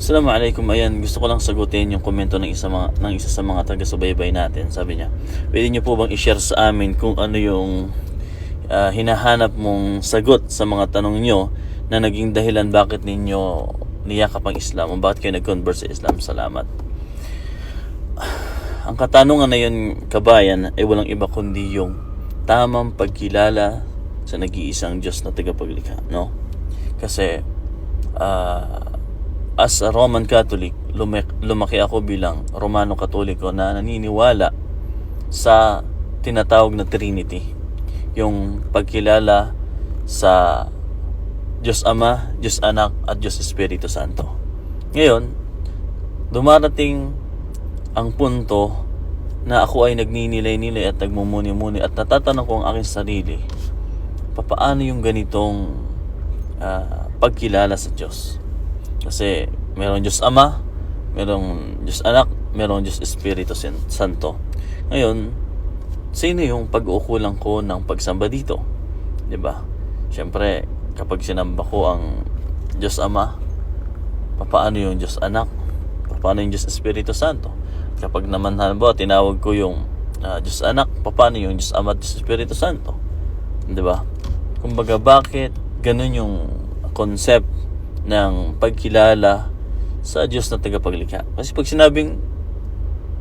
Assalamualaikum. Ayan, gusto ko lang sagutin yung komento ng isa sa mga taga-subaybay natin. Sabi niya, pwede niyo po bang i-share sa amin kung ano yung hinahanap mong sagot sa mga tanong niyo na naging dahilan bakit ninyo niyakap ang Islam o bakit kayo nag-convert sa Islam? Salamat. Ang katanungan na yun, kabayan, ay walang iba kundi yung tamang pagkilala sa nag-iisang Diyos na tagapaglikha, no? Kasi as a Roman Catholic, lumaki ako bilang Romano Katoliko na naniniwala sa tinatawag na Trinity. Yung pagkilala sa Diyos Ama, Diyos Anak, at Diyos Espiritu Santo. Ngayon, dumarating ang punto na ako ay nagninilay-nilay at nagmumuni-muni at natatanong ko ang aking sarili, papaano yung ganitong pagkilala sa Diyos? Kasi merong Diyos Ama, merong Diyos Anak, merong Diyos Espiritu Santo. Ngayon, sino yung pag-uukulang ko ng pagsamba dito? 'Di ba? Siyempre, kapag sinamba ko ang Diyos Ama, paano yung Diyos Anak? Paano yung Diyos Espiritu Santo? Kapag naman halimbawa tinawag ko yung Diyos Anak, paano yung Diyos Ama at Diyos Espiritu Santo? 'Di ba? Kumbaga, bakit ganun yung concept ng pagkilala sa Diyos na tagapaglikha? Kasi pag sinabing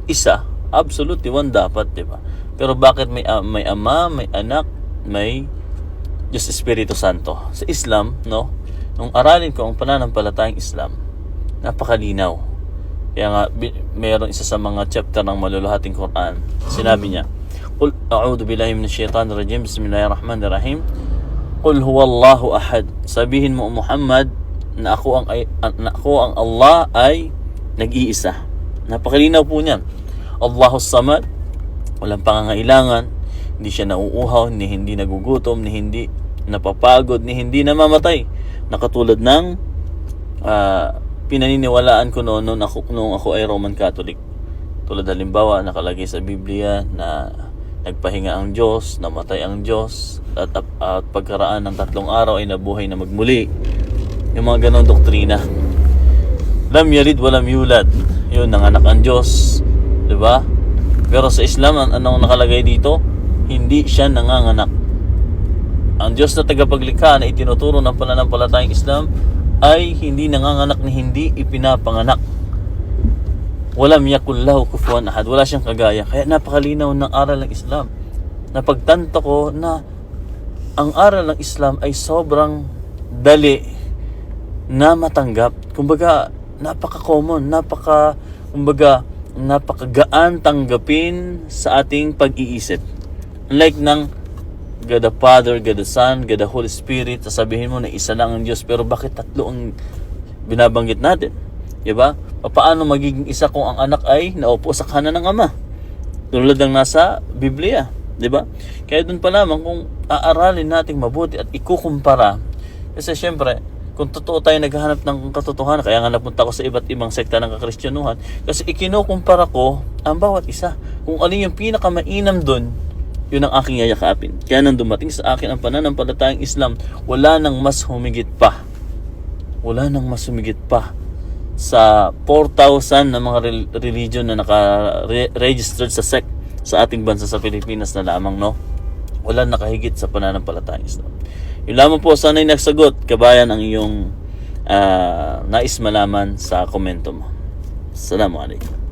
isa, absolutely one dapat, di ba? Pero bakit may Ama, may Anak, may Diyos Espiritu Santo? Sa Islam, no? Nung aralin ko ang pananampalatayang Islam, napakalinaw. Kaya nga, mayroon isa sa mga chapter ng maluluhating Quran. Sinabi niya, Qul a'udhu billahi minash shaitanir rajim, bismillahirrahmanirrahim. Qul huwallahu ahad. Sabihin mo, Muhammad, na ako ang Allah ay nag-iisa. Napakalinaw po niyan. Allahus Samad, walang pangangailangan, hindi siya nauuhaw, ni hindi nagugutom, ni hindi napapagod, ni hindi namamatay. Nakatulad ng pinaniniwalaan ko noong ako ay Roman Catholic. Tulad halimbawa, nakalagay sa Biblia na nagpahinga ang Diyos, namatay ang Diyos, at pagkaraan ng 3 araw ay nabuhay na magmuli. Yung mga ganong doktrina. Lam yalid walam yulad. Yun, nanganak ang Diyos. Diba? Pero sa Islam, anong nakalagay dito? Hindi siya nanganganak. Ang Diyos na tagapaglikha na itinuturo ng pananampalatayang Islam ay hindi nanganganak ni hindi ipinapanganak. Walam yakul lahu kufuwan ahad. Wala siyang kagaya. Kaya napakalinaw ng aral ng Islam. Napagtanto ko na ang aral ng Islam ay sobrang dali na matanggap. Kumbaga, napaka-common, napakagaan tanggapin sa ating pag-iisip. Unlike ng God the Father, God the Son, God the Holy Spirit, sasabihin mo na isa lang ang Diyos, pero bakit 3 ang binabanggit natin? Diba? Paano magiging isa kung ang anak ay naupo sa kanan ng Ama? Tulad ng nasa Biblia. Diba? Kaya dun pa lamang kung aaralin natin mabuti at ikukumpara, kasi syempre, kung totoo tayo naghahanap ng katotohanan, kaya nga napunta ko sa iba't ibang sekta ng kakristyanuhan, kasi ikinukumpara ko ang bawat isa. Kung alin yung pinakamainam doon, yun ang aking yayakapin. Kaya nang dumating sa akin ang pananampalatayang Islam, wala nang mas humigit pa. Wala nang mas humigit pa sa 4,000 na mga religion na naka-registered sa sect sa ating bansa sa Pilipinas na lamang, no? Wala nakahigit sa pananampalatayang Islam. Yun lamang po, sana'y nagsagot, kabayan, ang iyong nais malaman sa komento mo. Assalamualaikum.